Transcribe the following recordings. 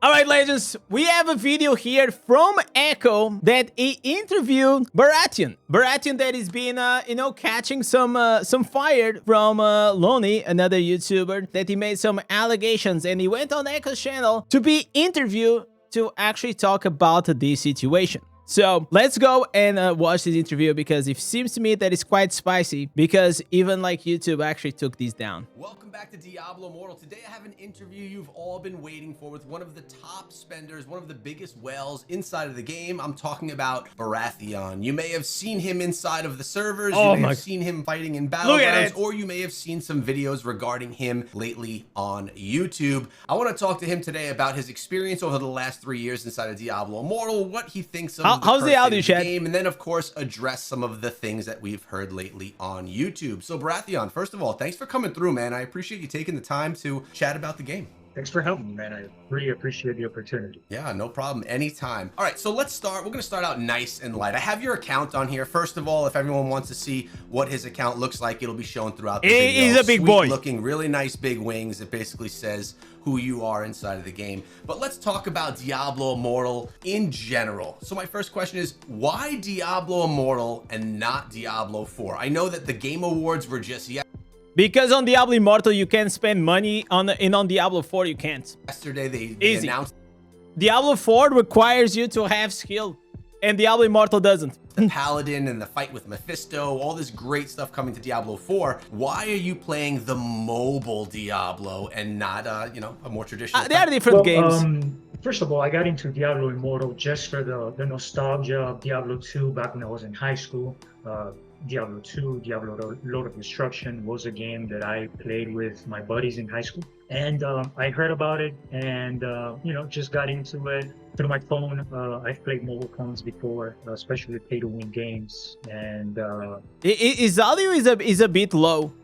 All right, legends, we have a video here from Echo that he interviewed Baratheon. Baratheon that is been, catching some fire from Lonely, another YouTuber, that he made some allegations and he went on Echo's channel to be interviewed to actually talk about this situation. So let's go and watch this interview because it seems to me that it's quite spicy because even like YouTube actually took these down. Welcome back to Diablo Immortal. Today I have an interview you've all been waiting for with one of the top spenders, one of the biggest whales inside of the game. I'm talking about Baratheon. You may have seen him inside of the servers, you may have seen him fighting in battlegrounds, or you may have seen some videos regarding him lately on YouTube. I want to talk to him today about his experience over the last 3 years inside of Diablo Immortal, what he thinks of how's the audio chat game, and then of course address some of the things that we've heard lately on YouTube. So Baratheon, first of all, thanks for coming through, man. I appreciate you taking the time to chat about the game. Thanks for helping me, man. I really appreciate the opportunity. Yeah, no problem. Anytime. All right, so let's start. We're going to start out nice and light. I have your account on here. First of all, if everyone wants to see what his account looks like, it'll be shown throughout the video. He's a big boy. Looking really nice, big wings. It basically says who you are inside of the game. But let's talk about Diablo Immortal in general. So my first question is, why Diablo Immortal and not Diablo 4? I know that the Game Awards were just yesterday. Because on Diablo Immortal you can spend money on Diablo 4 you can't. Yesterday they announced Diablo 4 requires you to have skill, and Diablo Immortal doesn't. The Paladin and the fight with Mephisto, all this great stuff coming to Diablo 4. Why are you playing the mobile Diablo and not, a more traditional? They are different games. First of all, I got into Diablo Immortal just for the nostalgia of Diablo 2 back when I was in high school. Diablo 2, Diablo Lord of Destruction was a game that I played with my buddies in high school. And I heard about it and, just got into it through my phone. I've played mobile phones before, especially pay-to-win games. And his audio is a bit low.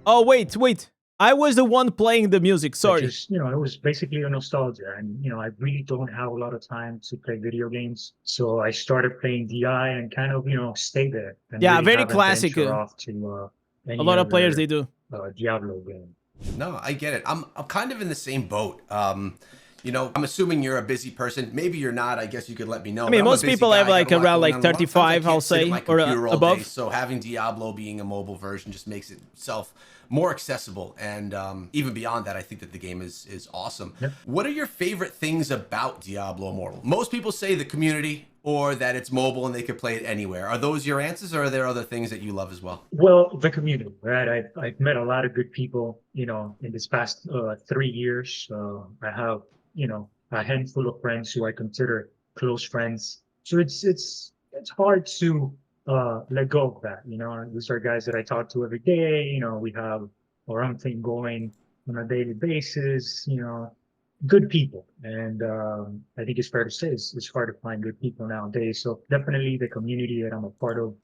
Oh, wait. I was the one playing the music, sorry. Just, it was basically a nostalgia. And, I really don't have a lot of time to play video games. So I started playing DI and kind of, stay there. And yeah, really very classic. Off to, a lot of players, they do. Diablo game. No, I get it. I'm kind of in the same boat. I'm assuming you're a busy person. Maybe you're not. I guess you could let me know. I mean, most people have like around like 35, I'll say, or above. So having Diablo being a mobile version just makes itself more accessible. And even beyond that, I think that the game is awesome. Yep. What are your favorite things about Diablo Immortal? Most people say the community, or that it's mobile and they could play it anywhere. Are those your answers, or are there other things that you love as well? Well, the community, right? I've met a lot of good people, in this past 3 years. I have, a handful of friends who I consider close friends. So it's hard to let go of that. These are guys that I talk to every day. We have our own thing going on a daily basis. Good people, and I think it's fair to say it's hard to find good people nowadays. So definitely the community that I'm a part of.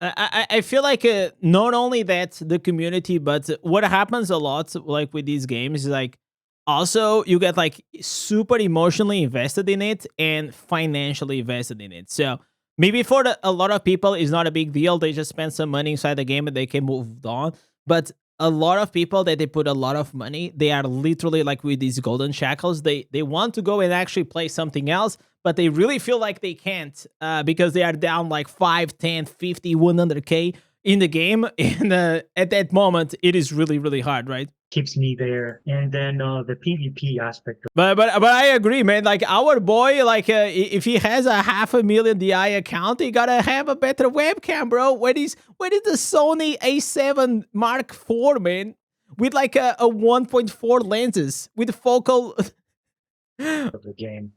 I feel like not only that the community, but what happens a lot like with these games is like also you get like super emotionally invested in it and financially invested in it. So maybe for a lot of people it's not a big deal. They just spend some money inside the game and they can move on. But a lot of people that they put a lot of money, they are literally like with these golden shackles. They want to go and actually play something else, but they really feel like they can't because they are down like 5, 10, 50, 100K in the game. And at that moment, it is really, really hard, right? Keeps me there. And then the PvP aspect. But I agree, man. Like our boy, like if he has a 500,000 DI account, he gotta have a better webcam, bro. What is the Sony A7 Mark IV, man? With like a 1.4 lenses with focal. Of the game.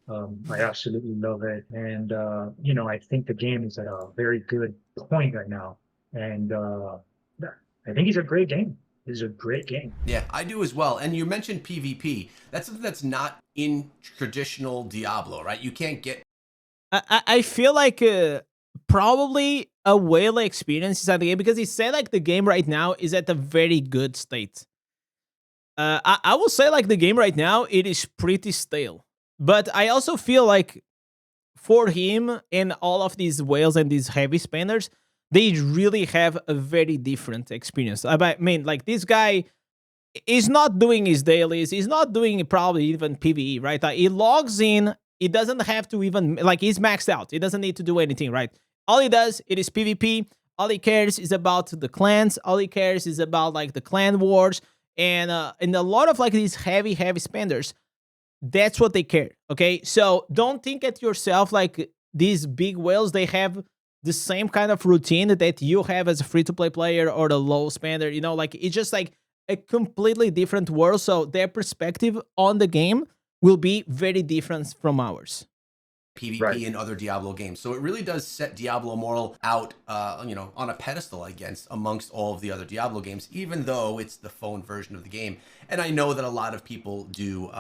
I absolutely love it. And, I think the game is at a very good point right now. And I think it's a great game. It's a great game. Yeah, I do as well. And you mentioned PvP. That's something that's not in traditional Diablo, right? You can't get... I feel like probably a whale experience inside the game because he said like the game right now is at a very good state. I will say like the game right now, it is pretty stale. But I also feel like for him and all of these whales and these heavy spenders, they really have a very different experience. I mean, like this guy he's not doing his dailies. He's not doing probably even PvE, right? He logs in. He doesn't have to even, like, he's maxed out. He doesn't need to do anything, right? All he does, it is PvP. All he cares is about the clans. All he cares is about, like, the clan wars. And a lot of, like, these heavy spenders, that's what they care, okay? So don't think at yourself like these big whales, they have the same kind of routine that you have as a free-to-play player or the low spender, you know, like it's just like a completely different world. So their perspective on the game will be very different from ours. PvP and other Diablo games. So it really does set Diablo Immortal out, you know, on a pedestal, I guess, amongst all of the other Diablo games, even though it's the phone version of the game. And I know that a lot of people do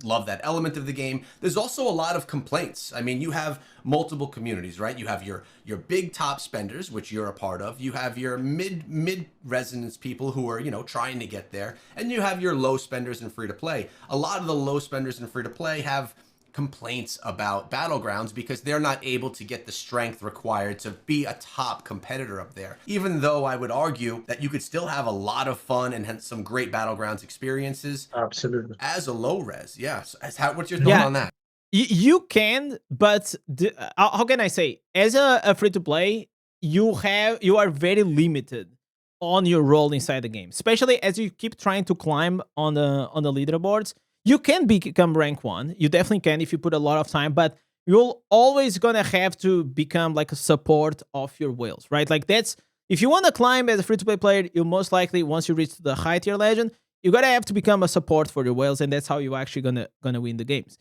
love that element of the game. There's also a lot of complaints. I mean, you have multiple communities, right? You have your big top spenders, which you're a part of. You have your mid resonance people who are, you know, trying to get there. And you have your low spenders and free to play. A lot of the low spenders and free to play have complaints about Battlegrounds because they're not able to get the strength required to be a top competitor up there. Even though I would argue that you could still have a lot of fun and some great Battlegrounds experiences. Absolutely. As a low res, yeah. So what's your thought on that? You can, but how can I say? As a free to play, you are very limited on your role inside the game, especially as you keep trying to climb on the leaderboards. You can become rank 1. You definitely can if you put a lot of time, but you're always gonna have to become like a support of your whales, right? Like that's, if you want to climb as a free-to-play player, you most likely, once you reach the high tier legend, you gotta have to become a support for your whales, and that's how you actually gonna win the games.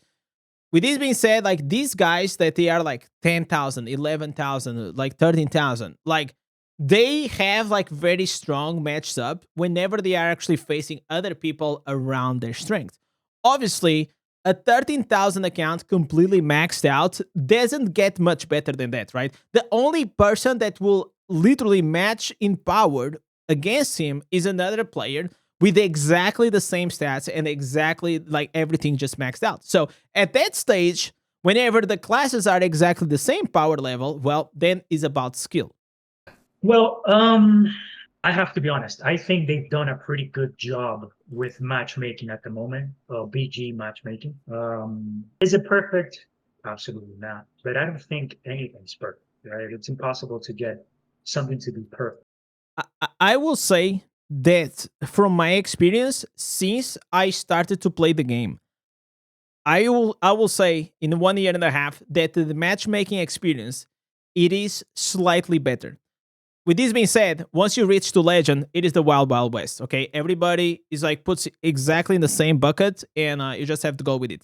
With this being said, like these guys that they are like 10,000, 11,000, like 13,000, like they have like very strong matches up whenever they are actually facing other people around their strength. Obviously, a 13,000 account completely maxed out doesn't get much better than that, right? The only person that will literally match in power against him is another player with exactly the same stats and exactly like everything just maxed out. So at that stage, whenever the classes are exactly the same power level, well, then it's about skill. Well, I have to be honest. I think they've done a pretty good job with matchmaking at the moment, BG matchmaking. Is it perfect? Absolutely not. But I don't think anything's perfect, right? It's impossible to get something to be perfect. I will say that from my experience, since I started to play the game, I will say in 1.5 years that the matchmaking experience, it is slightly better. With this being said, once you reach to legend, it is the wild west. Okay, everybody is like puts exactly in the same bucket, and you just have to go with it.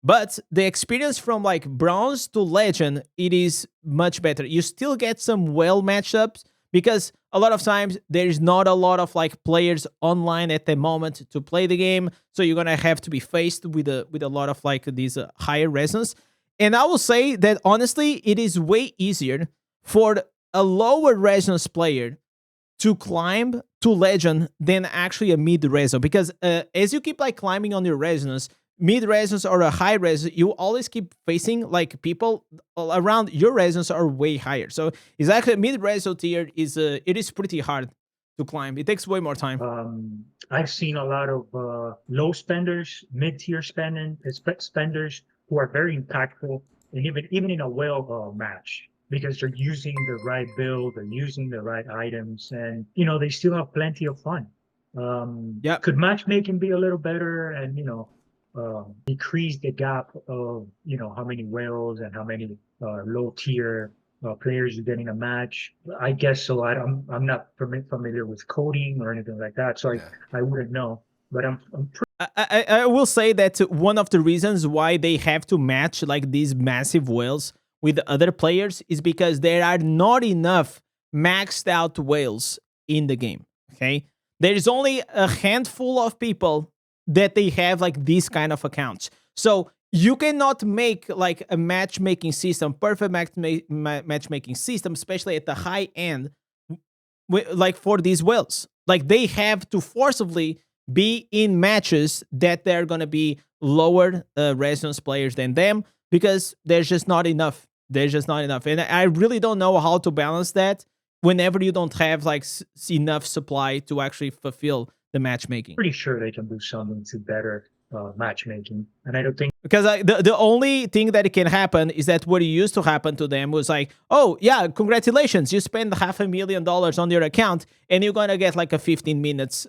But the experience from like bronze to legend, it is much better. You still get some well matchups because a lot of times there's not a lot of like players online at the moment to play the game, so you're gonna have to be faced with a lot of like these higher resonance. And I will say that honestly, it is way easier for a lower resonance player to climb to legend than actually a mid reso, because as you keep like climbing on your resonance, mid resonance or a high res, you always keep facing like people around your resonance are way higher. So it's actually mid reso tier is it is pretty hard to climb. It takes way more time. I've seen a lot of low spenders, mid-tier spenders who are very impactful, and even in a whale match, because they're using the right build, they're using the right items, and you know they still have plenty of fun. Yeah. Could matchmaking be a little better, and you know, decrease the gap of how many whales and how many low tier players you get in a match? I guess so. I'm not familiar with coding or anything like that, so I wouldn't know. But I'm I will say that one of the reasons why they have to match like these massive whales with other players is because there are not enough maxed out whales in the game. Okay, there is only a handful of people that they have like these kind of accounts. So you cannot make like a matchmaking system, perfect matchmaking system, especially at the high end, like for these whales. Like they have to forcibly be in matches that they're gonna be lower resonance players than them, because there's just not enough. There's just not enough, and I really don't know how to balance that whenever you don't have like enough supply to actually fulfill the matchmaking. Pretty sure they can do something to better matchmaking, and I don't think Because the only thing that can happen is that what used to happen to them was like, oh yeah, congratulations, you spend $500,000 on your account and you're gonna get like a 15 minutes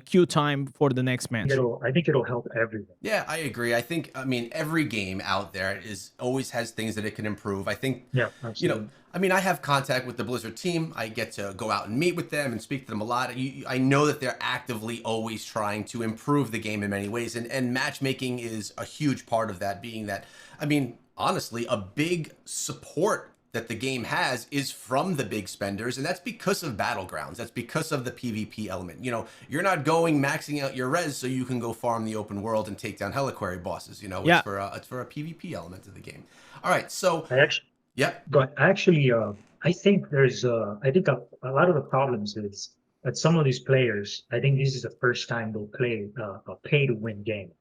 queue time for the next match. I think it'll help everyone. Yeah, I agree. I mean, every game out there is always has things that it can improve. I think, Yeah, absolutely. I mean, I have contact with the Blizzard team. I get to go out and meet with them and speak to them a lot. I know that they're actively always trying to improve the game in many ways, and matchmaking is a huge part of that, being that, I mean, honestly, a big support that the game has is from the big spenders, and that's because of Battlegrounds. That's because of the PvP element. You're not going maxing out your res so you can go farm the open world and take down Heliquary bosses. Yeah. It's for a PvP element of the game. All right, so I actually, yep. but actually, I think there's, I think a lot of the problems is that some of these players, I think this is the first time they'll play a pay-to-win game.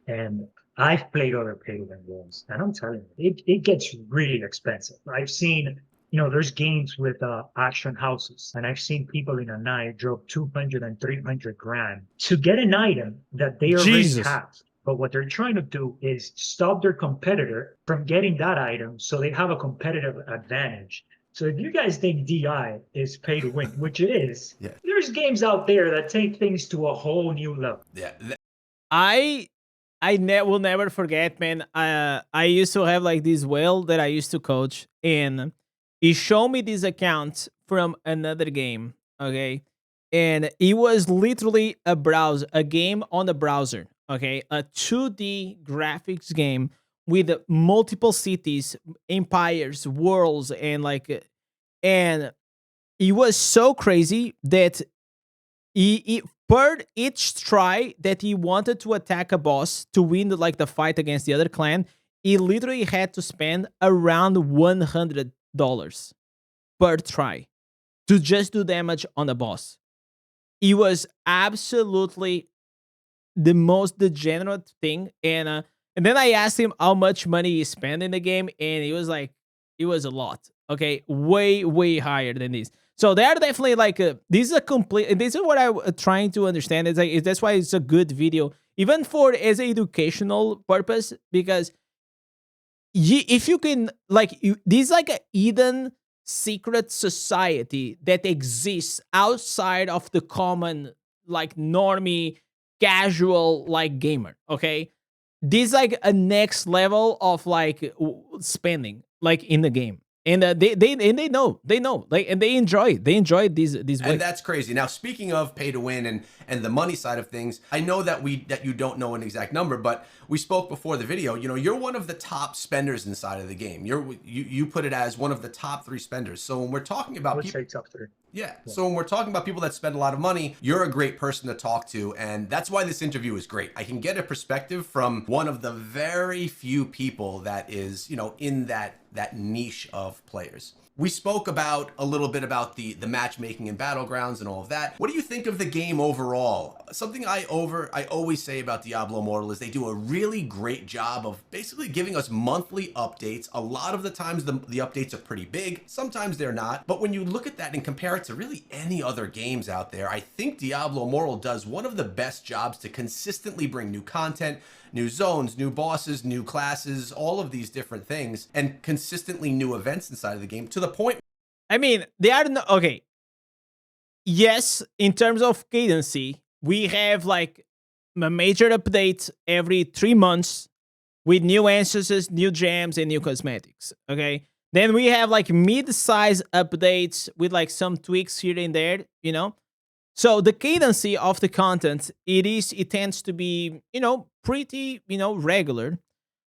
And I've played other pay-to-win games, and I'm telling you, it gets really expensive. I've seen, there's games with auction houses, and I've seen people in a night drop 200 and 300 grand to get an item that they already Jesus. have. But what they're trying to do is stop their competitor from getting that item so they have a competitive advantage. So if you guys think DI is pay to win, which it is, Yeah. there's games out there that take things to a whole new level. Yeah. I will never forget, man. I used to have like this whale that I used to coach, and he showed me this account from another game, okay? And it was literally a game on the browser, okay? A 2D graphics game with multiple cities, empires, worlds, and it was so crazy that he per each try that he wanted to attack a boss to win the fight against the other clan, he literally had to spend around $100 per try to just do damage on the boss. It was absolutely the most degenerate thing, and then I asked him how much money he spent in the game, and he was like, it was a lot. Okay, way higher than this. So they are definitely like this is a complete. This is what I'm trying to understand. It's like that's why it's a good video, even for as an educational purpose, because if you can this is like a hidden secret society that exists outside of the common normie casual gamer. Okay, this is like a next level of spending in the game, and they know and they enjoy these And that's crazy. Now, speaking of pay to win and the money side of things, I know that you don't know an exact number, but we spoke before the video. You're one of the top spenders inside of the game. You put it as one of the top 3 spenders. So when we're talking about Say top 3. Yeah. So when we're talking about people that spend a lot of money, you're a great person to talk to. And that's why this interview is great. I can get a perspective from one of the very few people that is, in that niche of players. We spoke about a little bit about the matchmaking and Battlegrounds and all of that. What do you think of the game overall? Something I always say about Diablo Immortal is they do a really great job of basically giving us monthly updates. A lot of the times the updates are pretty big. Sometimes they're not. But when you look at that and compare it to really any other games out there, I think Diablo Immortal does one of the best jobs to consistently bring new content, new zones, new bosses, new classes, all of these different things, and consistently new events inside of the game to the point. I mean, they are no, okay. Yes, in terms of cadency, we have a major update every 3 months with new instances, new gems, and new cosmetics. Okay, then we have mid-size updates with some tweaks here and there. So the cadency of the content, it tends to be, pretty, regular,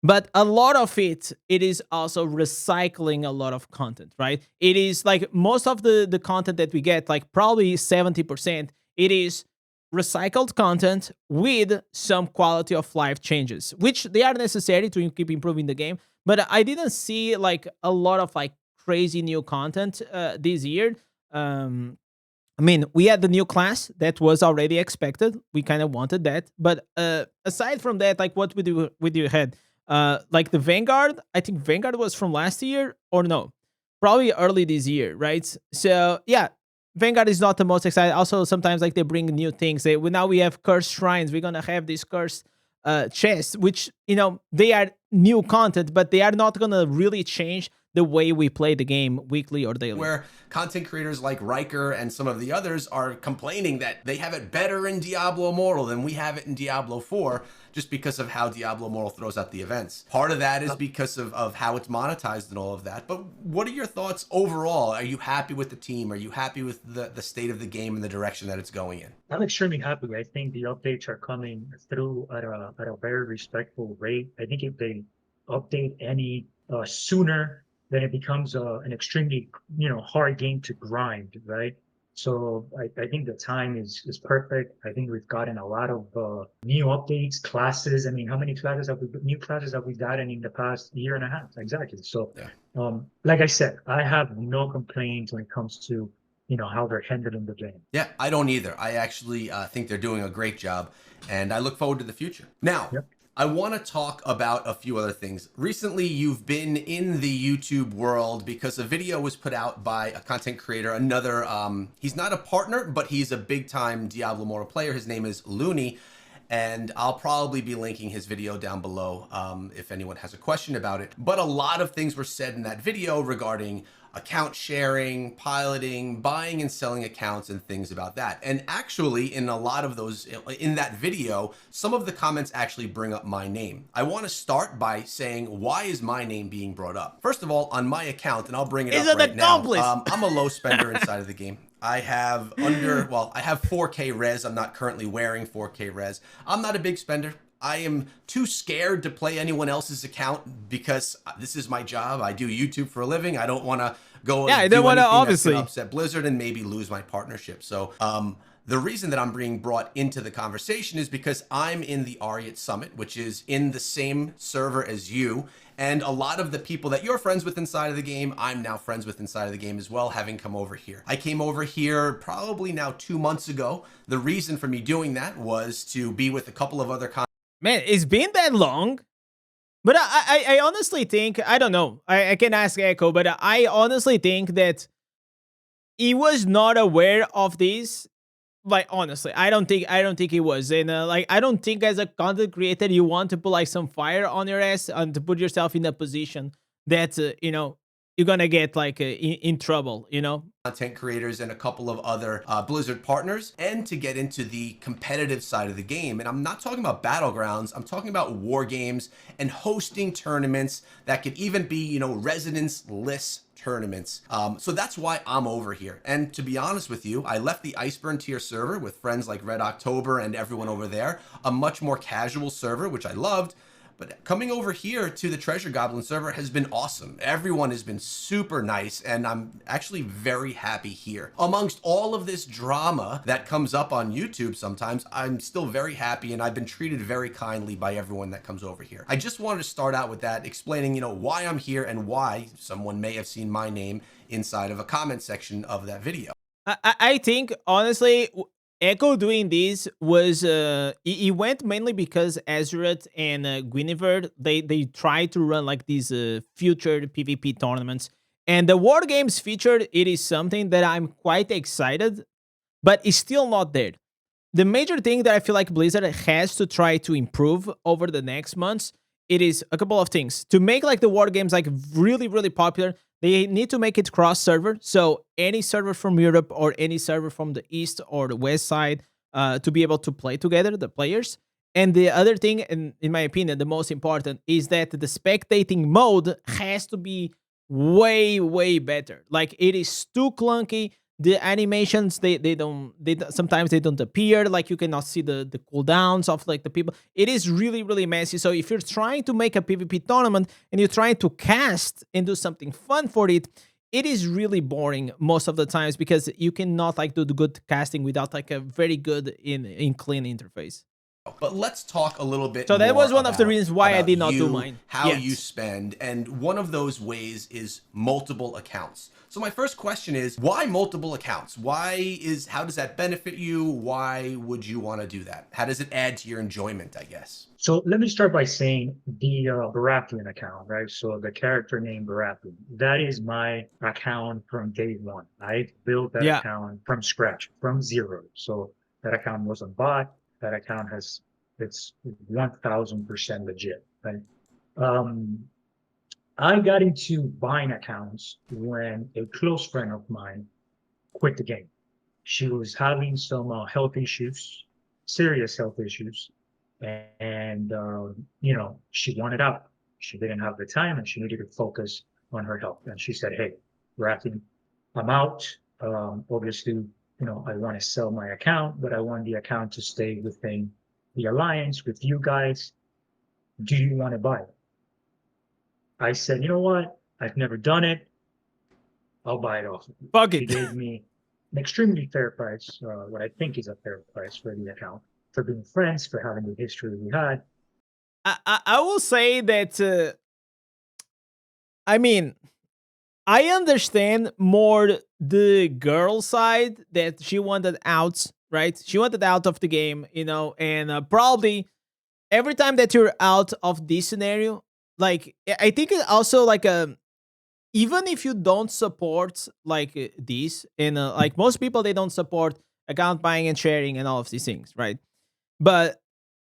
but a lot of it is also recycling a lot of content, right? It is most of the content that we get, probably 70%, it is recycled content with some quality of life changes, which they are necessary to keep improving the game. But I didn't see a lot of crazy new content this year. I mean, we had the new class that was already expected. We kind of wanted that. But aside from that, what we do had, the Vanguard, I think Vanguard was from last year or no, probably early this year, right? So yeah, Vanguard is not the most exciting. Also, sometimes like they bring new things. Now we have cursed shrines. We're gonna have these cursed chests, which they are new content, but they are not gonna really change the way we play the game weekly or daily. Where content creators like Riker and some of the others are complaining that they have it better in Diablo Immortal than we have it in Diablo 4, just because of how Diablo Immortal throws out the events. Part of that is because of how it's monetized and all of that. But what are your thoughts overall? Are you happy with the team? Are you happy with the state of the game and the direction that it's going in? I'm extremely happy. I think the updates are coming through at a very respectful rate. I think if they update any sooner, then it becomes an extremely hard game to grind, right? So I think the time is perfect. I think we've gotten a lot of new updates, classes. I mean, how many new classes have we gotten in the past year and a half? Exactly. So, Yeah. like I said, I have no complaints when it comes to how they're handling the game. Yeah, I don't either. I actually think they're doing a great job, and I look forward to the future. Now, Yep. I want to talk about a few other things. Recently, you've been in the YouTube world because a video was put out by a content creator, another, he's not a partner, but he's a big-time Diablo Immortal player. His name is Looney, and I'll probably be linking his video down below if anyone has a question about it. But a lot of things were said in that video regarding account sharing, piloting, buying and selling accounts, and things about that. And actually, in a lot of those, in that video, some of the comments actually bring up my name. I want to start by saying, why is my name being brought up? First of all, on my account, and I'll bring it up right now, I'm a low spender inside of the game. I have I have 4K res. I'm not currently wearing 4K res. I'm not a big spender. I am too scared to play anyone else's account because this is my job. I do YouTube for a living. I don't want to go I don't want to obviously upset Blizzard and maybe lose my partnership. So the reason that I'm being brought into the conversation is because I'm in the Ariat Summit, which is in the same server as you. And a lot of the people that you're friends with inside of the game, I'm now friends with inside of the game as well, having come over here. I came over here probably now 2 months ago. The reason for me doing that was to be with a couple of other Man, it's been that long. But I honestly think, I don't know. I can ask Echo, but I honestly think that he was not aware of this. Like, honestly, I don't think he was. And like, I don't think as a content creator you want to put like some fire on your ass and to put yourself in a position that you're gonna get like in trouble, content creators and a couple of other Blizzard partners, and to get into the competitive side of the game. And I'm not talking about battlegrounds. I'm talking about war games and hosting tournaments that could even be, residence-less tournaments. So that's why I'm over here. And to be honest with you, I left the Iceburn tier server with friends like Red October and everyone over there, a much more casual server, which I loved. But coming over here to the Treasure Goblin server has been awesome. Everyone has been super nice, and I'm actually very happy here. Amongst all of this drama that comes up on YouTube sometimes, I'm still very happy, and I've been treated very kindly by everyone that comes over here. I just wanted to start out with that, explaining, why I'm here and why someone may have seen my name inside of a comment section of that video. I think, honestly, Echo doing this was he went mainly because Azeroth and Guinevere, they tried to run like these featured PvP tournaments, and the War Games featured, it is something that I'm quite excited, but it's still not there. The major thing that I feel like Blizzard has to try to improve over the next months, it is a couple of things to make like the War Games like really, really popular. They need to make it cross-server, so any server from Europe or any server from the East or the West side to be able to play together, the players. And the other thing, and in my opinion, the most important, is that the spectating mode has to be way, way better. Like, it is too clunky. The animations, sometimes they don't appear. Like, you cannot see the cooldowns of like the people. It is really, really messy. So if you're trying to make a PvP tournament and you're trying to cast and do something fun for it, it is really boring most of the times because you cannot like do the good casting without like a very good in clean interface. But let's talk a little bit So that more was one of the about, reasons why I did not do you, mine how yet. you spend, and one of those ways is multiple accounts. So my first question is, why multiple accounts? How does that benefit you? Why would you want to do that? How does it add to your enjoyment, I guess? So let me start by saying the Baratheon account, right? So the character name Baratheon, that is my account from day one. I built that Yeah. account from scratch, from zero. So that account wasn't bought. That account it's 1000% legit, right? Um, I got into buying accounts when a close friend of mine quit the game. She was having some health issues, serious health issues, and she wanted out. She didn't have the time, and she needed to focus on her health. And she said, "Hey, Rafi, I'm out. Obviously, I want to sell my account, but I want the account to stay within the alliance with you guys. Do you want to buy it?" I said, "You know what? I've never done it. I'll buy it off of you." Fuck She it. gave me an extremely fair price, what I think is a fair price for the account, for being friends, for having the history we had. I will say that, I mean, I understand more the girl side that she wanted out, right? She wanted out of the game, and probably every time that you're out of this scenario, like I think it also like even if you don't support like this, and like most people they don't support account buying and sharing and all of these things, right? But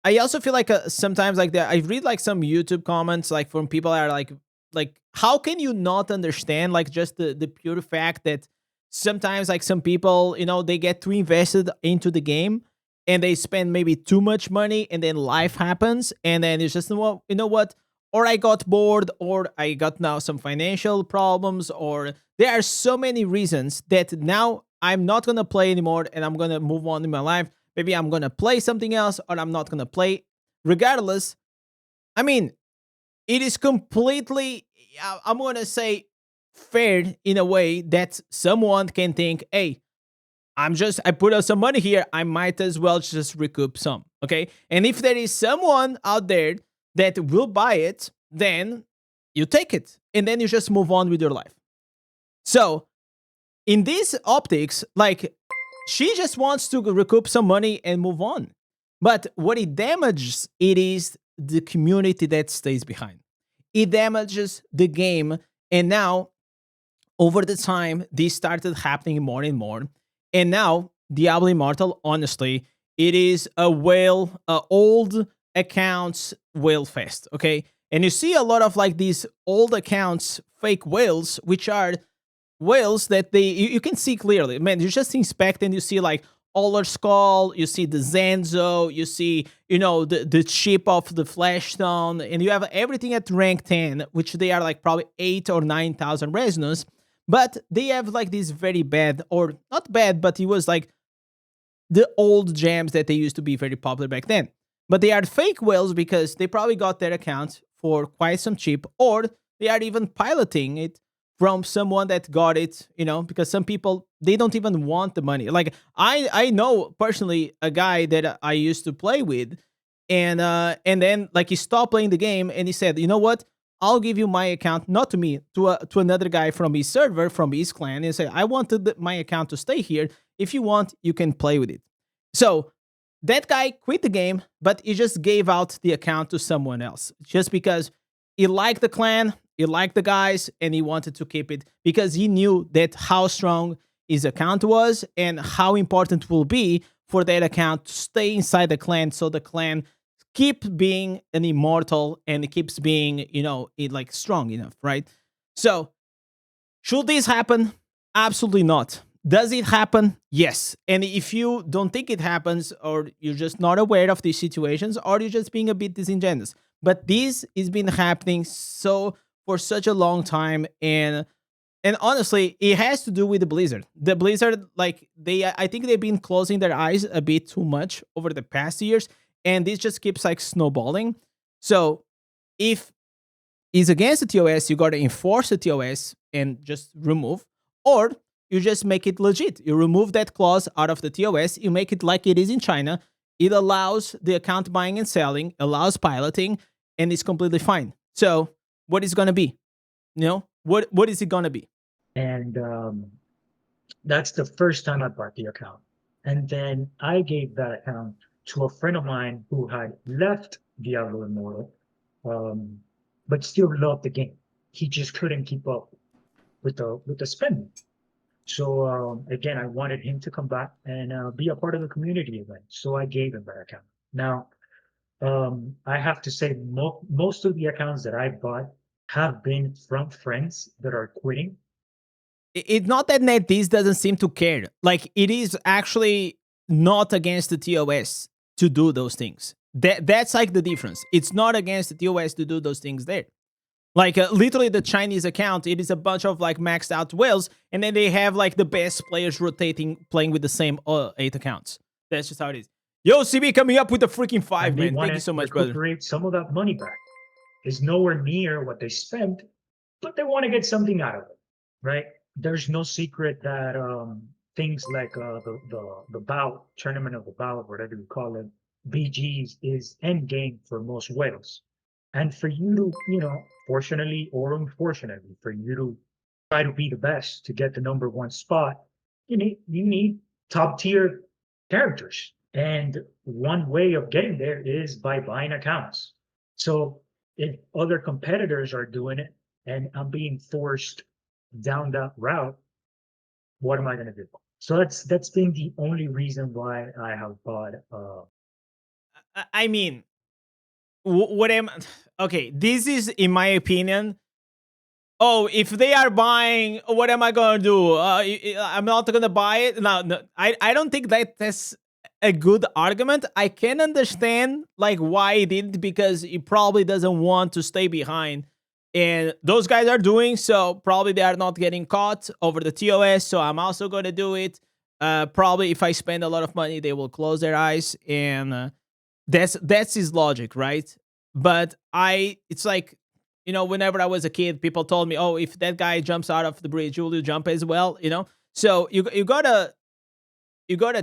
I also feel like sometimes like that I read like some YouTube comments like from people that are like how can you not understand like just the pure fact that sometimes like some people they get too invested into the game and they spend maybe too much money and then life happens and then it's just you know what, or I got bored or I got now some financial problems or there are so many reasons that now I'm not gonna play anymore and I'm gonna move on in my life. Maybe I'm gonna play something else or I'm not gonna play. Regardless, I mean, it is completely, I'm gonna say, fair in a way that someone can think, hey, I put out some money here, I might as well just recoup some. Okay. And if there is someone out there that will buy it, then you take it and then you just move on with your life. So in these optics, like she just wants to recoup some money and move on. But what it damages, it is the community that stays behind. It damages the game. And now, over the time, this started happening more and more. And now, Diablo Immortal, honestly, it is a old accounts whale fest, okay? And you see a lot of like these old accounts, fake whales, which are whales that you can see clearly. Man, you just inspect and you see like Oller Skull, you see the Zenzo, you see, the chip of the Flash Stone, and you have everything at rank 10, which they are like probably 8 or 9,000 resonance. But they have like these very bad, or not bad, but it was like the old gems that they used to be very popular back then. But they are fake whales because they probably got their account for quite some cheap, or they are even piloting it from someone that got it, because some people they don't even want the money. Like I know personally a guy that I used to play with, and then like he stopped playing the game and he said, you know what? I'll give you my account, not to me, to another guy from his server, from his clan, and say, I wanted my account to stay here. If you want, you can play with it. So that guy quit the game, but he just gave out the account to someone else just because he liked the clan, he liked the guys, and he wanted to keep it because he knew that how strong his account was and how important it will be for that account to stay inside the clan so the clan keep being an immortal and it keeps being, like strong enough, right? So should this happen? Absolutely not. Does it happen? Yes. And if you don't think it happens, or you're just not aware of these situations, or you're just being a bit disingenuous. But this has been happening for such a long time, and honestly, it has to do with the Blizzard. The Blizzard, like I think they've been closing their eyes a bit too much over the past years, and this just keeps like snowballing. So if is against the TOS, you gotta enforce the TOS and just remove, or you just make it legit. You remove that clause out of the TOS, you make it like it is in China. it allows the account buying and selling, allows piloting, and it's completely fine. So what is going to be? You know, what is it going to be? And that's the first time I bought the account. And then I gave that account to a friend of mine who had left Diablo Immortal, but still loved the game. He just couldn't keep up with the spending. So again, I wanted him to come back and be a part of the community event. So I gave him that account. Now, I have to say most of the accounts that I bought have been from friends that are quitting. It's not that NetEase doesn't seem to care. Like, it is actually not against the TOS to do those things. That's like the difference. It's not against the TOS to do those things there. Like, literally the Chinese account, it is a bunch of like maxed out whales, and then they have like the best players rotating, playing with the same 8 accounts. That's just how it is. Yo, CB coming up with the freaking 5, man. Thank you so much, brother. Recuperate some of that money back. It's nowhere near what they spent, but they want to get something out of it, right? There's no secret that things like the bout, tournament of the bout, whatever you call it, BGs is end game for most whales. And for you to, fortunately or unfortunately, for you to try to be the best to get the #1 spot, you need top tier characters. And one way of getting there is by buying accounts. So if other competitors are doing it and I'm being forced down that route, what am I going to do? So that's been the only reason why I have bought. I mean, what am okay? This is, in my opinion. Oh, if they are buying, what am I gonna do? I'm not gonna buy it. No, I don't think that's a good argument. I can understand like why he did it, because he probably doesn't want to stay behind. And those guys are doing so. Probably they are not getting caught over the TOS. So I'm also gonna do it. Probably if I spend a lot of money, they will close their eyes, and that's his logic, right? But it's like, whenever I was a kid, people told me, oh, if that guy jumps out of the bridge, will you jump as well? So you gotta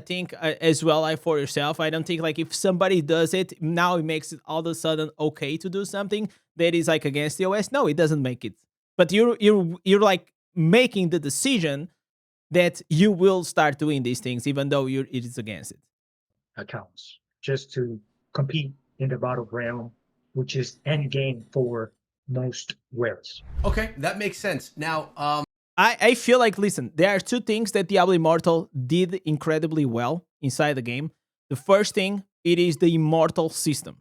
think as well, like, for yourself. I don't think like if somebody does it now, it makes it all of a sudden okay to do something that is like against the OS. No, it doesn't make it. But you're like making the decision that you will start doing these things, even though it is against it. Accounts just to compete in the battle realm, which is end game for most whales. Okay, that makes sense. Now, I feel like, listen, there are 2 things that Diablo Immortal did incredibly well inside the game. The first thing, it is the Immortal system.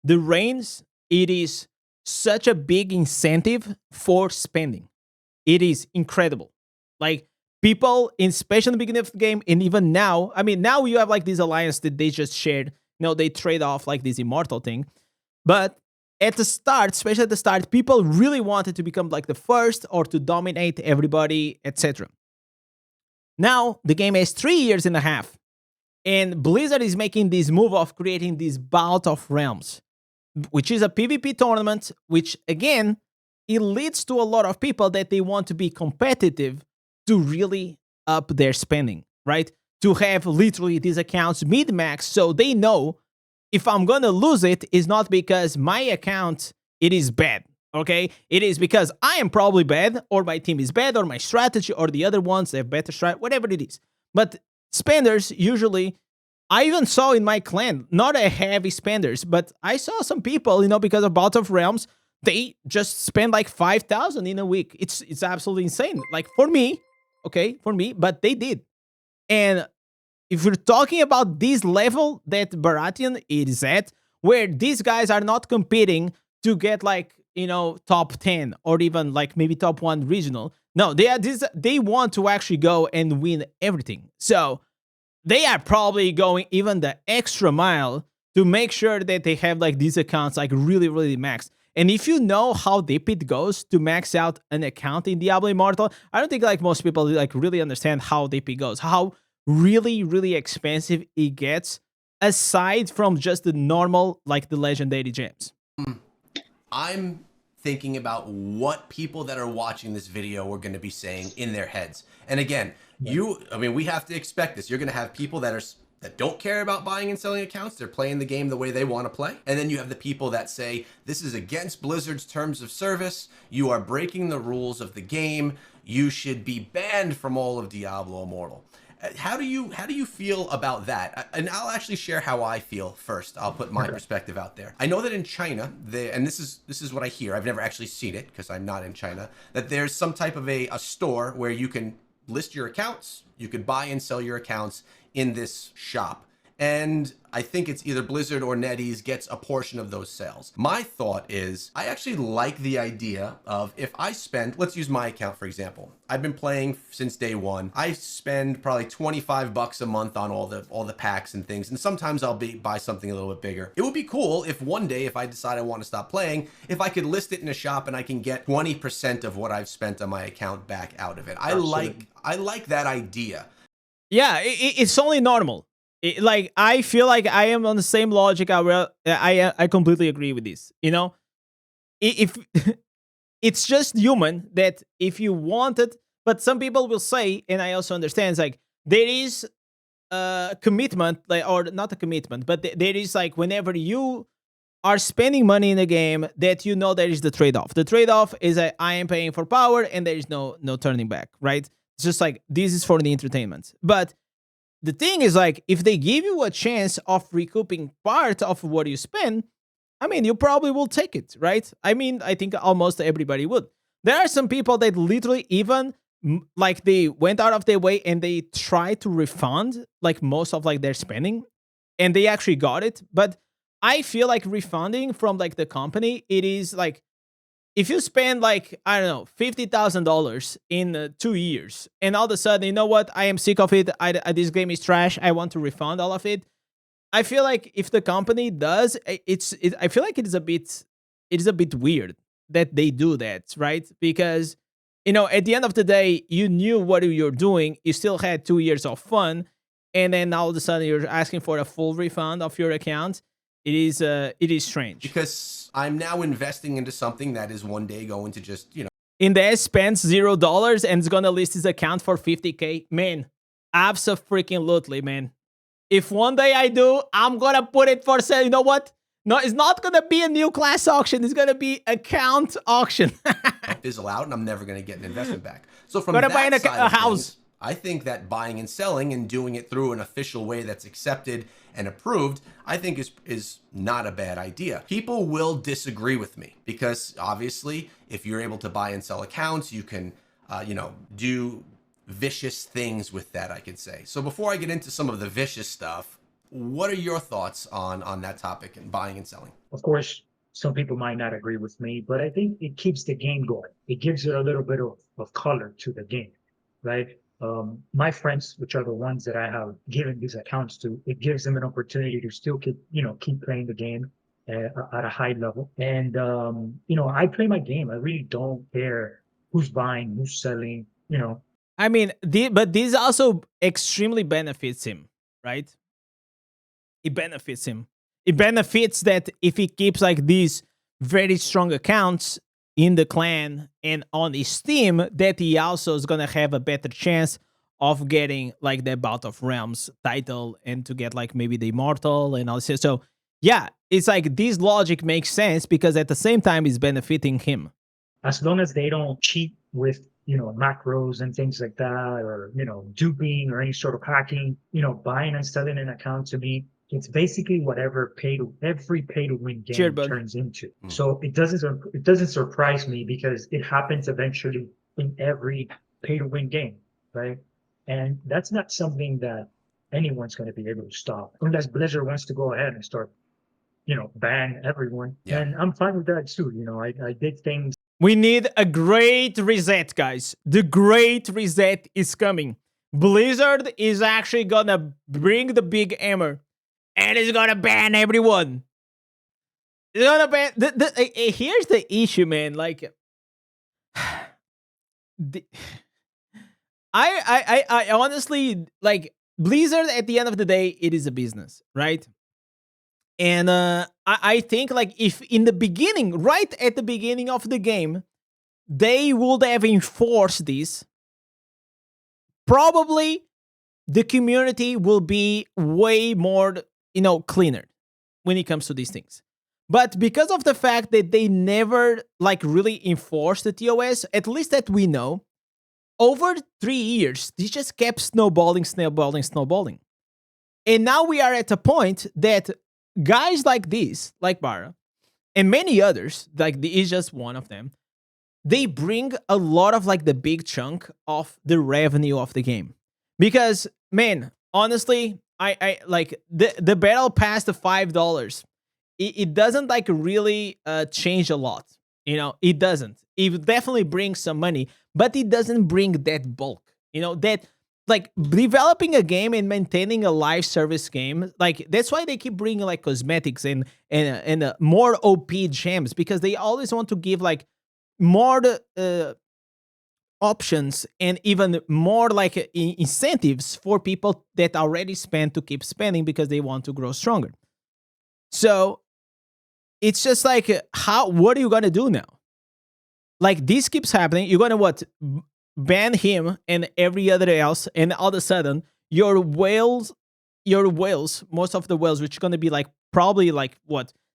The reigns, it is such a big incentive for spending. It is incredible. Like, people, especially in the beginning of the game, and even now, I mean, now you have like this alliance that they just shared. They trade off like this Immortal thing. But at the start, especially at the start, people really wanted to become like the first or to dominate everybody, etc. Now, the game has 3.5 years, and Blizzard is making this move of creating this Bout of Realms, which is a PvP tournament, which, again, it leads to a lot of people that they want to be competitive to really up their spending, right? To have literally these accounts mid-max, so they know if I'm gonna lose it, it's not because my account, it is bad, okay? It is because I am probably bad, or my team is bad, or my strategy, or the other ones have better strategy, whatever it is. But spenders, usually, I even saw in my clan, not a heavy spenders, but I saw some people, because of Bout of Realms, they just spend like 5,000 in a week. It's absolutely insane. Like, for me, but they did. And if we're talking about this level that Baratheon is at, where these guys are not competing to get like, top 10 or even like maybe top 1 regional. No, they want to actually go and win everything. So they are probably going even the extra mile to make sure that they have like these accounts like really, really maxed. And if you know how deep it goes to max out an account in Diablo Immortal, I don't think like most people like really understand how deep it goes, how really, really expensive it gets, aside from just the normal, like the legendary gems. I'm thinking about what people that are watching this video are going to be saying in their heads. And again, we have to expect this. You're going to have people that are that don't care about buying and selling accounts. They're playing the game the way they want to play. And then you have the people that say, this is against Blizzard's terms of service. You are breaking the rules of the game. You should be banned from all of Diablo Immortal. How do you feel about that? And I'll actually share how I feel first. I'll put my perspective out there. I know that in China, and this is what I hear. I've never actually seen it because I'm not in China. That there's some type of a store where you can list your accounts. You could buy and sell your accounts in this shop. And I think it's either Blizzard or NetEase gets a portion of those sales. My thought is, I actually like the idea of, if I spend, let's use my account for example. I've been playing since day one. I spend probably 25 bucks a month on all the packs and things, and sometimes I'll buy something a little bit bigger. It would be cool if one day, if I decide I want to stop playing, if I could list it in a shop and I can get 20% of what I've spent on my account back out of it. I like that idea. Yeah, it's only normal. Like, I feel like I am on the same logic. I completely agree with this. You know, if it's just human that if you want it, but some people will say, and I also understand, it's like there is a commitment, like, or not a commitment, but there is like whenever you are spending money in a game, that you know there is the trade-off. The trade-off is that I am paying for power and there is no turning back, right? It's just like, this is for the entertainment. But the thing is, like, if they give you a chance of recouping part of what you spend, I mean, you probably will take it, right? I mean, I think almost everybody would. There are some people that literally even, like, they went out of their way and they tried to refund, like, most of, like, their spending, and they actually got it. But I feel like refunding from, like, the company, it is, like, if you spend, like, I don't know, $50,000 in 2 years, and all of a sudden, you know what, I am sick of it, this game is trash, I want to refund all of it. I feel like if the company does, I feel like it is a bit weird that they do that, right? Because, you know, at the end of the day, you knew what you're doing, you still had 2 years of fun, and then all of a sudden you're asking for a full refund of your account. It is strange. Because I'm now investing into something that is one day going to just, you know. Indez spends $0 and is gonna list his account for 50K. Man, abso-freaking-lutely, man. If one day I do, I'm gonna put it for sale. You know what? No, it's not gonna be a new class auction. It's gonna be account auction. Fizzle out, and I'm never gonna get an investment back. So from gonna that buy side a of house. things, I think that buying and selling and doing it through an official way that's accepted and approved, I think is not a bad idea. People will disagree with me because obviously if you're able to buy and sell accounts, you can, you know, do vicious things with that, I could say. So before I get into some of the vicious stuff, what are your thoughts on that topic and buying and selling? Of course, some people might not agree with me, but I think it keeps the game going. It gives it a little bit of color to the game, right? My friends, which are the ones that I have given these accounts to, it gives them an opportunity to still keep playing the game at a high level. And, I play my game. I really don't care who's buying, who's selling, I mean, but this also extremely benefits him, right? It benefits him. It benefits that if he keeps like these very strong accounts in the clan and on his team, that he also is gonna have a better chance of getting like the Bout of Realms title and to get like maybe the Immortal and all this. So yeah, it's like this logic makes sense because at the same time it's benefiting him. As long as they don't cheat with, macros and things like that, or, duping or any sort of hacking, buying and selling an account to me, it's basically whatever every pay to win game turns into. So it doesn't surprise me because it happens eventually in every pay to win game, right? And that's not something that anyone's going to be able to stop unless Blizzard wants to go ahead and start, ban everyone. Yeah. And I'm fine with that too. I did things. We need a great reset, guys. The great reset is coming. Blizzard is actually gonna bring the big hammer and it's gonna ban everyone. It's gonna ban. Here's the issue, man. Like, I honestly, like, Blizzard at the end of the day, it is a business, right? And I think like if in the beginning, right at the beginning of the game, they would have enforced this, probably the community will be way more, cleaner when it comes to these things. But because of the fact that they never like really enforced the TOS, at least that we know, over 3 years, this just kept snowballing, snowballing, snowballing. And now we are at a point that guys like this, like Bara, and many others, like is just one of them, they bring a lot of like the big chunk of the revenue of the game. Because man, honestly, I like the battle pass to $5. It doesn't like really change a lot. It doesn't. It definitely brings some money, but it doesn't bring that bulk. That like developing a game and maintaining a live service game, like that's why they keep bringing like cosmetics and more OP gems, because they always want to give like more options and even more like incentives for people that already spend to keep spending because they want to grow stronger. So it's just like what are you gonna do now? Like this keeps happening. You're gonna ban him and every other else, and all of a sudden your whales, most of the whales, which are gonna be like probably like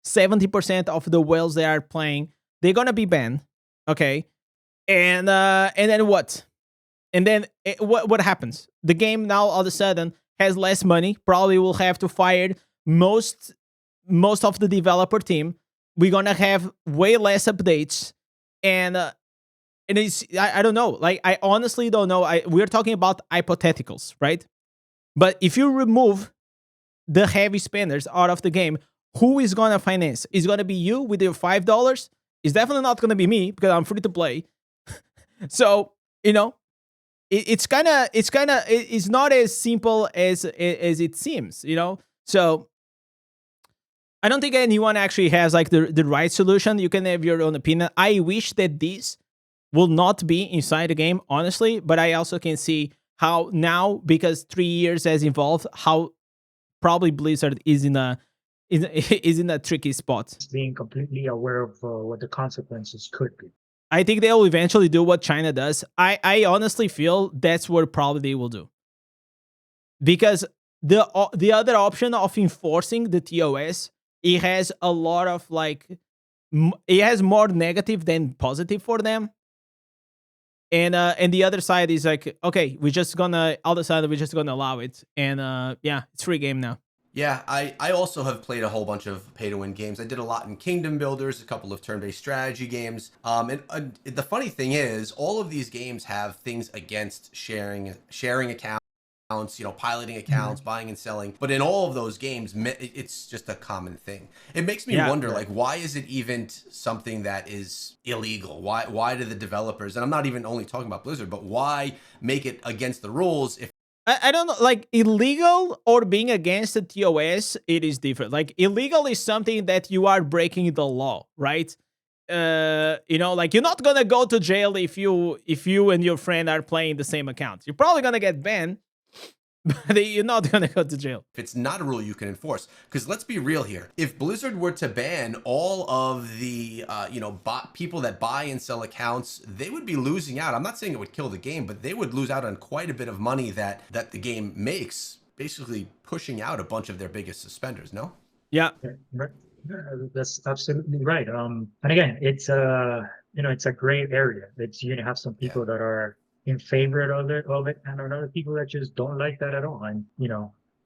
70% of the whales that are playing, they're gonna be banned. Okay, and then what? And then what happens? The game now all of a sudden has less money. Probably will have to fire most of the developer team. We're gonna have way less updates, and it's I don't know. Like I honestly don't know. We're talking about hypotheticals, right? But if you remove the heavy spenders out of the game, who is gonna finance? Is gonna be you with your $5? It's definitely not gonna be me because I'm free to play. So it's not as simple as it seems. So I don't think anyone actually has like the right solution. You can have your own opinion. I wish that this will not be inside the game, honestly, but I also can see how now, because 3 years has evolved, how probably Blizzard is in a tricky spot. Being completely aware of what the consequences could be. I think they will eventually do what China does. I honestly feel that's what probably they will do, because the other option of enforcing the TOS, it has a lot of like it has more negative than positive for them. And the other side is like, okay, we're just gonna allow it, and yeah, it's free game now. Yeah, I also have played a whole bunch of pay-to-win games. I did a lot in Kingdom Builders, a couple of turn-based strategy games. And the funny thing is, all of these games have things against sharing accounts, piloting accounts, buying and selling. But in all of those games, it's just a common thing. It makes me wonder, like, why is it even something that is illegal? Why do the developers, and I'm not even only talking about Blizzard, but why make it against the rules if I don't know, like illegal or being against the TOS, it is different. Like illegal is something that you are breaking the law, right? Like you're not gonna go to jail if you and your friend are playing the same account. You're probably gonna get banned, but you're not gonna go to jail. If it's not a rule you can enforce, because let's be real here. If Blizzard were to ban all of the people that buy and sell accounts, they would be losing out. I'm not saying it would kill the game, but they would lose out on quite a bit of money that the game makes, basically pushing out a bunch of their biggest suspenders. No? Yeah. That's absolutely right. And again, it's it's a gray area. You're gonna have some people that are in favor of it, and other people that just don't like that at all. And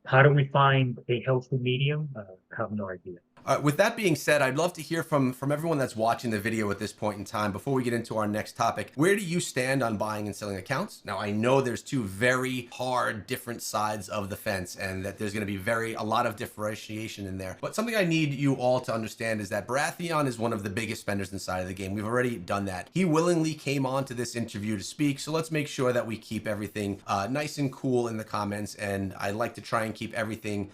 how do we find a healthy medium? I have no idea. With that being said, I'd love to hear from everyone that's watching the video at this point in time. Before we get into our next topic, where do you stand on buying and selling accounts? Now, I know there's two very hard, different sides of the fence, and that there's going to be a lot of differentiation in there. But something I need you all to understand is that Baratheon is one of the biggest spenders inside of the game. We've already done that. He willingly came on to this interview to speak, so let's make sure that we keep everything nice and cool in the comments, and I like to try and keep everything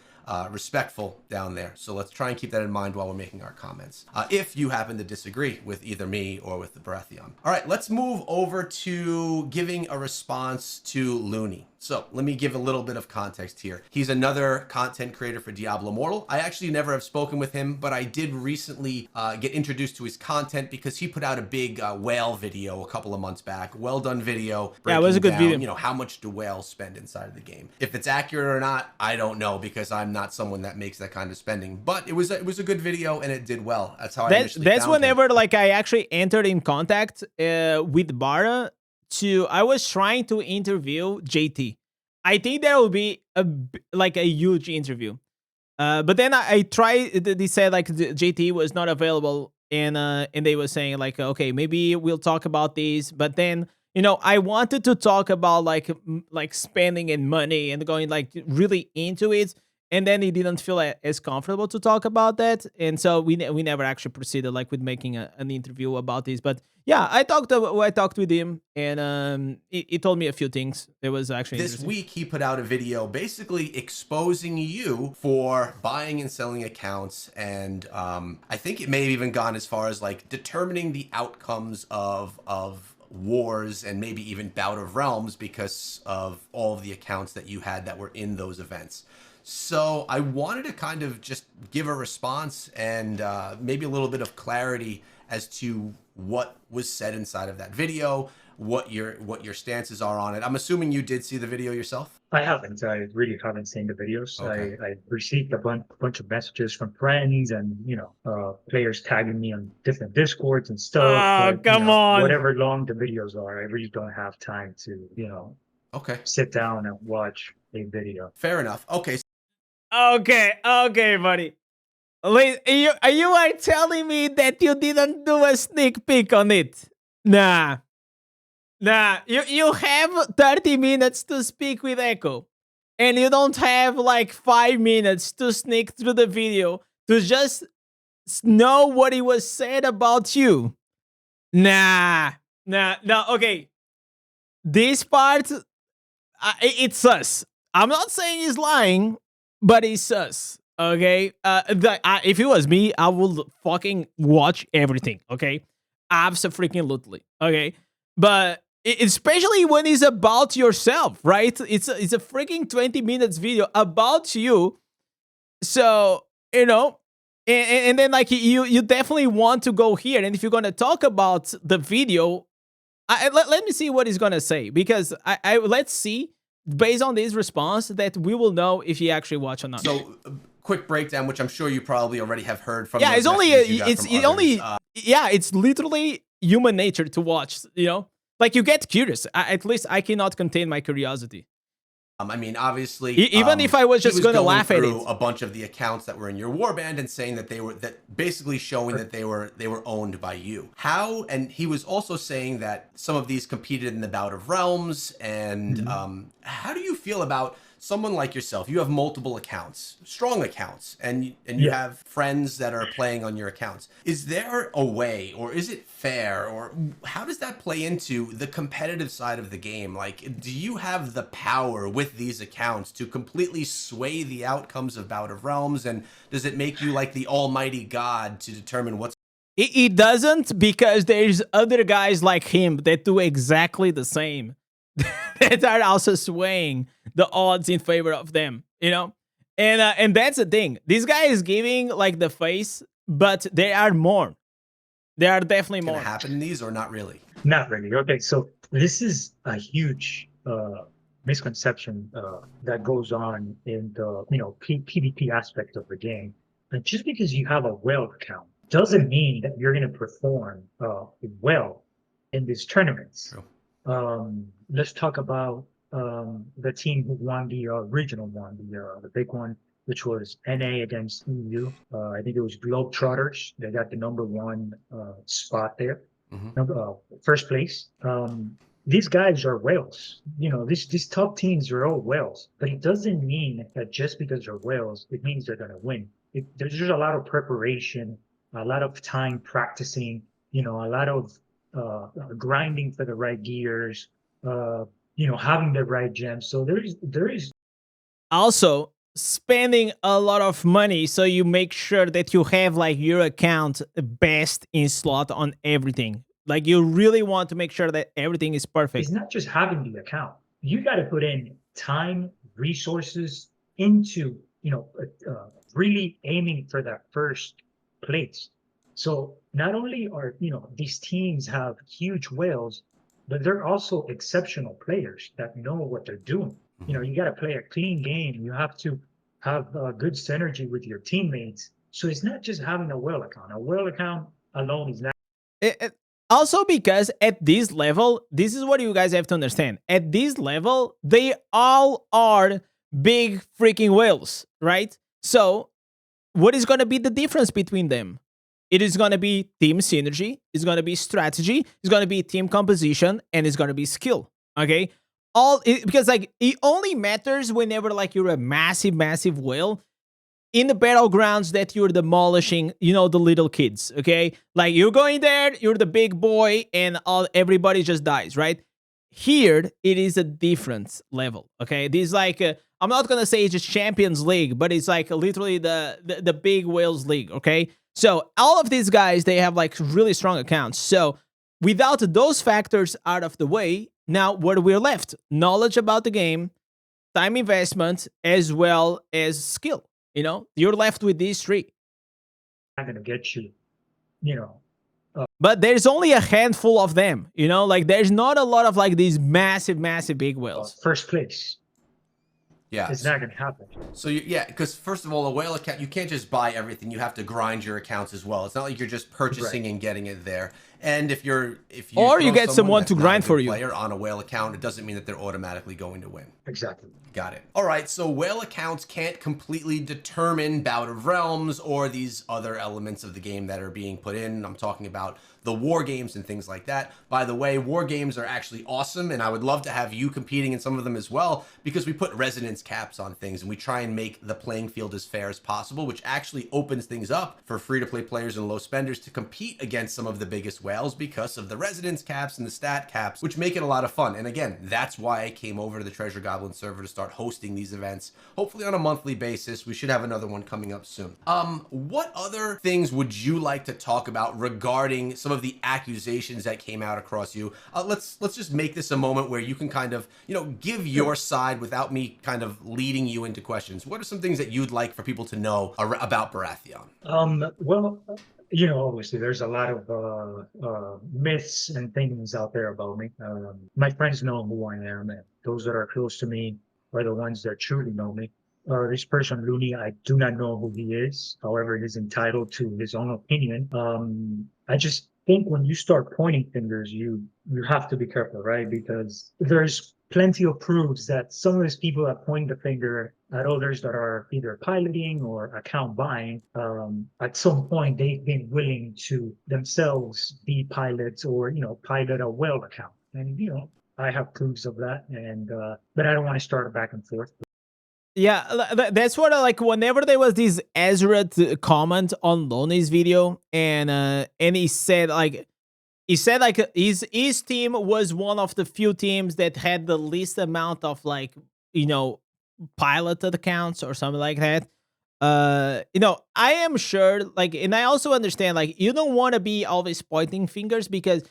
respectful down there. So let's try and keep that in mind while we're making our comments. If you happen to disagree with either me or with the Baratheon. All right, let's move over to giving a response to Looney. So let me give a little bit of context here. He's another content creator for Diablo Immortal. I actually never have spoken with him, but I did recently get introduced to his content because he put out a big whale video a couple of months back. Well done video. Yeah, it was a good down, video. You know, how much do whales spend inside of the game? If it's accurate or not, I don't know, because I'm not someone that makes that kind of spending. But it was a good video and it did well. That's how I initially That's found whenever him. like I actually entered in contact with Bara I was trying to interview JT. I think there will be like a huge interview. But then I tried. They said like JT was not available, and they were saying like, okay, maybe we'll talk about these. But then I wanted to talk about like spending and money and going like really into it, and then he didn't feel as comfortable to talk about that, and so we never actually proceeded like with making an interview about this. But yeah, I talked with him, and he told me a few things. It was actually this week he put out a video basically exposing you for buying and selling accounts, and I think it may have even gone as far as like determining the outcomes of wars and maybe even Bout of Realms because of all of the accounts that you had that were in those events. So I wanted to kind of just give a response and maybe a little bit of clarity as to what was said inside of that video, what your stances are on it. I'm assuming you did see the video yourself? I haven't. I really haven't seen the videos. Okay. I received a bunch of messages from friends and, players tagging me on different Discords and stuff. Oh, But, come on. whatever long the videos are, I really don't have time to, Okay. sit down and watch a video. Fair enough. Okay. Okay, buddy. You are telling me that you didn't do a sneak peek on it? Nah. You have 30 minutes to speak with Echo, and you don't have like 5 minutes to sneak through the video to just know what he was said about you. Nah. Okay. This part, it's sus. I'm not saying he's lying, but he's sus. Okay. If it was me, I would fucking watch everything. Okay. Absolutely. Okay. But especially when it's about yourself, right? It's a freaking 20 minutes video about you. So, and then like you definitely want to go here. And if you're going to talk about the video, let me see what he's going to say, because I let's see based on this response that we will know if he actually watched or not. So quick breakdown, which I'm sure you probably already have heard from. Yeah, it's literally human nature to watch, like you get curious. At least I cannot contain my curiosity. I mean, obviously, even if I was just going to laugh at it, a bunch of the accounts that were in your warband and saying that basically showing that they were owned by you. How? And he was also saying that some of these competed in the Bout of Realms. And how do you feel about someone like yourself? You have multiple accounts, strong accounts, and you have friends that are playing on your accounts. Is there a way, or is it fair, or how does that play into the competitive side of the game? Like, do you have the power with these accounts to completely sway the outcomes of Bout of Realms? And does it make you like the almighty god to determine what's... It doesn't, because there's other guys like him that do exactly the same. That are also swaying the odds in favor of them, and that's the thing. This guy is giving like the face, but there are more. There are definitely more. Can happen in these, or not really? Not really. Okay, so this is a huge misconception that goes on in the PvP aspect of the game. And just because you have a whale account doesn't mean that you're going to perform well in these tournaments. True. Let's talk about the team who won the regional one, the big one, which was NA against EU. I think it was Globetrotters. They got the #1 spot there, first place. These guys are whales. These top teams are all whales, but it doesn't mean that just because they're whales, it means they're going to win. There's just a lot of preparation, a lot of time practicing, a lot of grinding for the right gears, having the right gems. So there is also spending a lot of money, so you make sure that you have like your account best in slot on everything. Like you really want to make sure that everything is perfect. It's not just having the account. You got to put in time, resources into, really aiming for that first place. So not only are, these teams have huge whales, but they're also exceptional players that know what they're doing. You got to play a clean game. You have to have good synergy with your teammates. So it's not just having a whale account. A whale account alone is not Also, because at this level, this is what you guys have to understand. At this level, they all are big freaking whales, right? So, what is going to be the difference between them? It is going to be team synergy, it's going to be strategy, it's going to be team composition, and it's going to be skill. Okay, because like it only matters whenever like you're a massive whale in the battlegrounds that you're demolishing, the little kids. Okay, like you're going there, you're the big boy, and everybody just dies, right? Here it is a different level. Okay, this is like I'm not gonna say it's just Champions League, but it's like literally the big whales league. Okay, so all of these guys, they have like really strong accounts. So without those factors out of the way, now what we're left: knowledge about the game, time investment, as well as skill. You're left with these three. going to get you, you know, But there's only a handful of them. Like there's not a lot of like these massive big whales. first place. Yeah. It's not going to happen. So yeah, because first of all, a whale account, you can't just buy everything. You have to grind your accounts as well. It's not like you're just purchasing and getting it there. And if you get someone to grind for you player on a whale account, it doesn't mean that they're automatically going to win. Exactly. Got it. All right, so whale accounts can't completely determine Bout of Realms or these other elements of the game that are being put in. I'm talking about the war games and things like that. By the way, war games are actually awesome, and I would love to have you competing in some of them as well, because we put resonance caps on things and we try and make the playing field as fair as possible, which actually opens things up for free-to-play players and low spenders to compete against some of the biggest whales because of the resonance caps and the stat caps, which make it a lot of fun. And again, that's why I came over to the Treasure Goblin server to start hosting these events, hopefully on a monthly basis. We should have another one coming up soon. What other things would you like to talk about regarding some of the accusations that came out across you? Let's just make this a moment where you can kind of, give your side without me kind of leading you into questions. What are some things that you'd like for people to know about Baratheon? Well, obviously there's a lot of myths and things out there about me. My friends know who I am, and those that are close to me are the ones that truly know me. This person, Looney, I do not know who he is. However, he's entitled to his own opinion. I just think when you start pointing fingers, you have to be careful, right? Because there's plenty of proofs that some of these people that point the finger at others that are either piloting or account buying, at some point they've been willing to themselves be pilots or, pilot a whale account. And, I have proofs of that. And, but I don't want to start a back and forth. Yeah, that's what like whenever there was this Ezra comment on Loney's video, and he said like his team was one of the few teams that had the least amount of like piloted accounts or something like that. I am sure like, and I also understand like you don't want to be always pointing fingers, because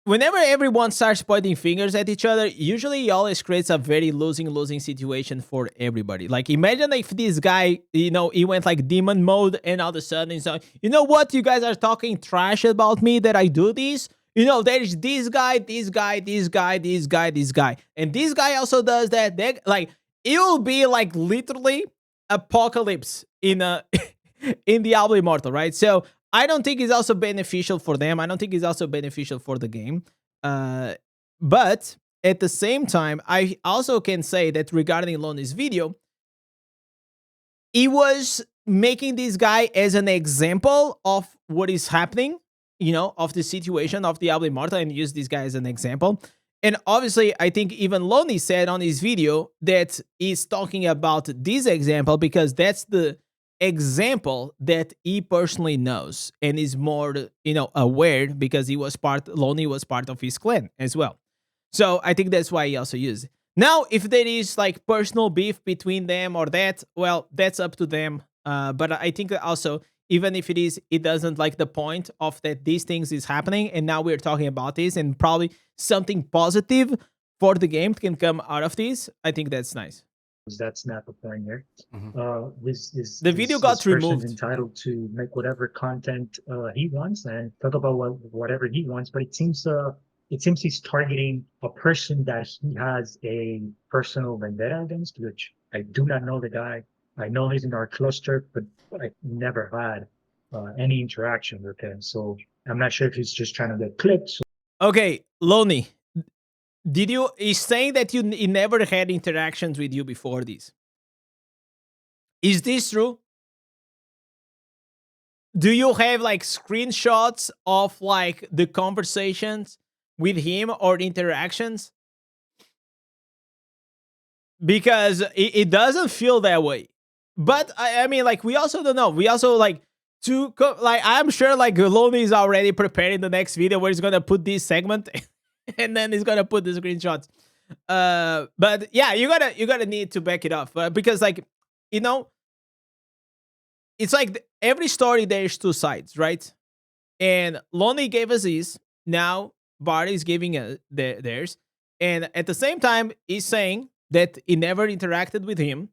whenever everyone starts pointing fingers at each other, usually it always creates a very losing situation for everybody. Like imagine if this guy, he went like demon mode, and all of a sudden he's like, you know what, you guys are talking trash about me that I do this. There's this guy, this guy, this guy, this guy, this guy, and this guy also does that. Like it will be like literally apocalypse in in Diablo Immortal, right? So I don't think it's also beneficial for them. I don't think it's also beneficial for the game. But at the same time, I also can say that regarding Loney's video, he was making this guy as an example of what is happening, of the situation of Diablo Immortal, and use this guy as an example. And obviously, I think even Loney said on his video that he's talking about this example because that's the example that he personally knows and is more, aware, because Loney was part of his clan as well. So I think that's why he also used it. Now, if there is like personal beef between them or that, well, that's up to them. But I think that also, even if it doesn't like the point of that these things is happening, and now we're talking about this and probably something positive for the game can come out of this, I think that's nice. That's not the point here. The video got this person's removed. entitled to make whatever content he wants and talk about whatever he wants, but it seems he's targeting a person that he has a personal vendetta against, which I do not know the guy. I know he's in our cluster, but I never had any interaction with him. So I'm not sure if he's just trying to get clicks. Okay, Lonely, he's saying that he never had interactions with you before this. Is this true? Do you have like screenshots of like the conversations with him or interactions? Because it doesn't feel that way. But I mean, like, we also don't know. We also like I'm sure like Lonely is already preparing the next video where he's gonna put this segment and then he's gonna put the screenshots. But yeah, you gotta need to back it up because like, you know, it's like every story there's two sides, right? And Lonely gave us his. Now Barty's giving theirs, and at the same time, he's saying that he never interacted with him.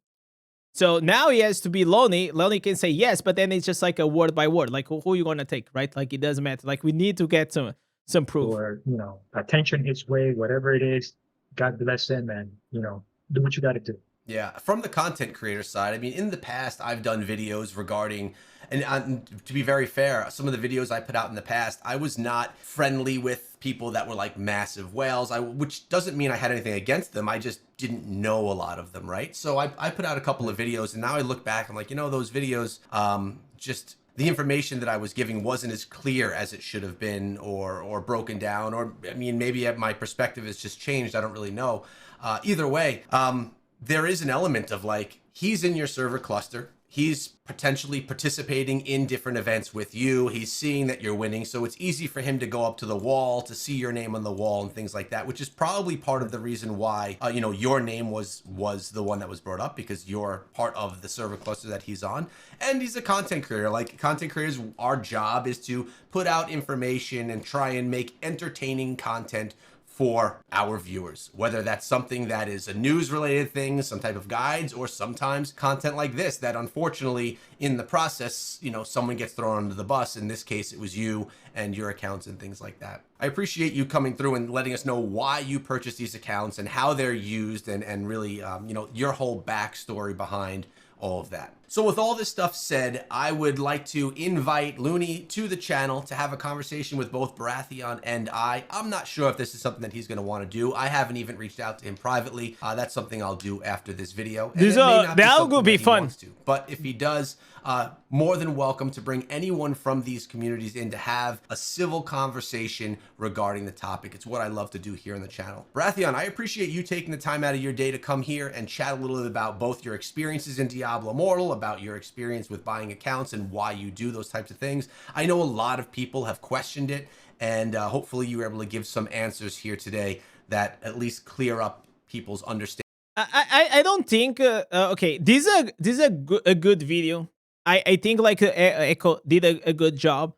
So now he has to be Lonely. Lonely can say yes, but then it's just like a word by word, like who you gonna take, right? Like it doesn't matter. Like we need to get some proof. Or, you know, attention his way, whatever it is. God bless him, and, you know, do what you got to do. Yeah, from the content creator side, I mean, in the past, I've done videos regarding, and to be very fair, some of the videos I put out in the past, I was not friendly with people that were like massive whales, which doesn't mean I had anything against them. I just didn't know a lot of them, right? So I put out a couple of videos, and now I look back, I'm like, you know, those videos, just the information that I was giving wasn't as clear as it should have been, or broken down, or I mean, maybe my perspective has just changed. I don't really know. Either way, there is an element of like, he's in your server cluster. He's potentially participating in different events with you. He's seeing that you're winning. So it's easy for him to go up to the wall to see your name on the wall and things like that, which is probably part of the reason why, you know, your name was the one that was brought up, because you're part of the server cluster that he's on. And he's a content creator. Like, content creators, our job is to put out information and try and make entertaining content for our viewers, whether that's something that is a news related thing, some type of guides, or sometimes content like this that unfortunately in the process, you know, someone gets thrown under the bus. In this case, it was you and your accounts and things like that. I appreciate you coming through and letting us know why you purchased these accounts and how they're used, and really, you know, your whole backstory behind all of that. So with all this stuff said, I would like to invite Looney to the channel to have a conversation with both Baratheon and I. I'm not sure if this is something that he's going to want to do. I haven't even reached out to him privately. That's something I'll do after this video. That will be fun. But if he does, more than welcome to bring anyone from these communities in to have a civil conversation regarding the topic. It's what I love to do here on the channel. Baratheon, I appreciate you taking the time out of your day to come here and chat a little bit about both your experiences in Diablo Immortal, about your experience with buying accounts and why you do those types of things. I know a lot of people have questioned it, and hopefully you were able to give some answers here today that at least clear up people's understanding. I don't think okay, this is a good video. I think like Echo did a good job.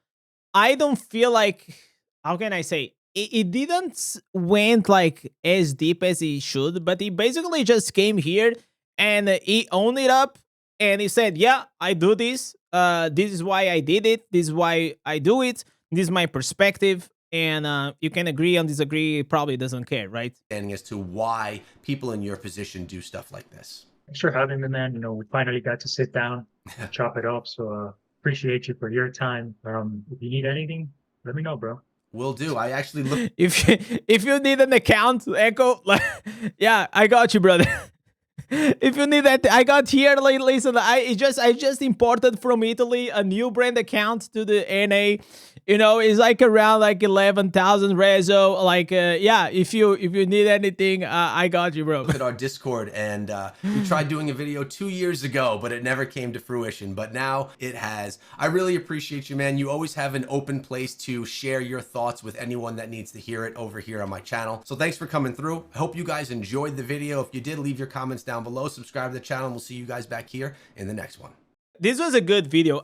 I don't feel like, how can I say, it didn't went like as deep as he should, but he basically just came here and he owned it up and he said, yeah, I do this. This is why I did it. This is why I do it. This is my perspective. And you can agree and disagree. Probably doesn't care, right? And as to why people in your position do stuff like this. Thanks for having me, man. You know, we finally got to sit down and chop it up. So appreciate you for your time. If you need anything, let me know, bro. Will do. I actually look. If you need an account, Echo, like, yeah, I got you, brother. If you need that, I got here. Listen, I just imported from Italy a new brand account to the NA. You know, it's like around like 11,000 rezo. Like, yeah, if you need anything, I got you, bro. Look at our Discord, and we tried doing a video 2 years ago, but it never came to fruition. But now it has. I really appreciate you, man. You always have an open place to share your thoughts with anyone that needs to hear it over here on my channel. So thanks for coming through. I hope you guys enjoyed the video. If you did, leave your comments down below. Subscribe to the channel, and we'll see you guys back here in the next one. This was a good video.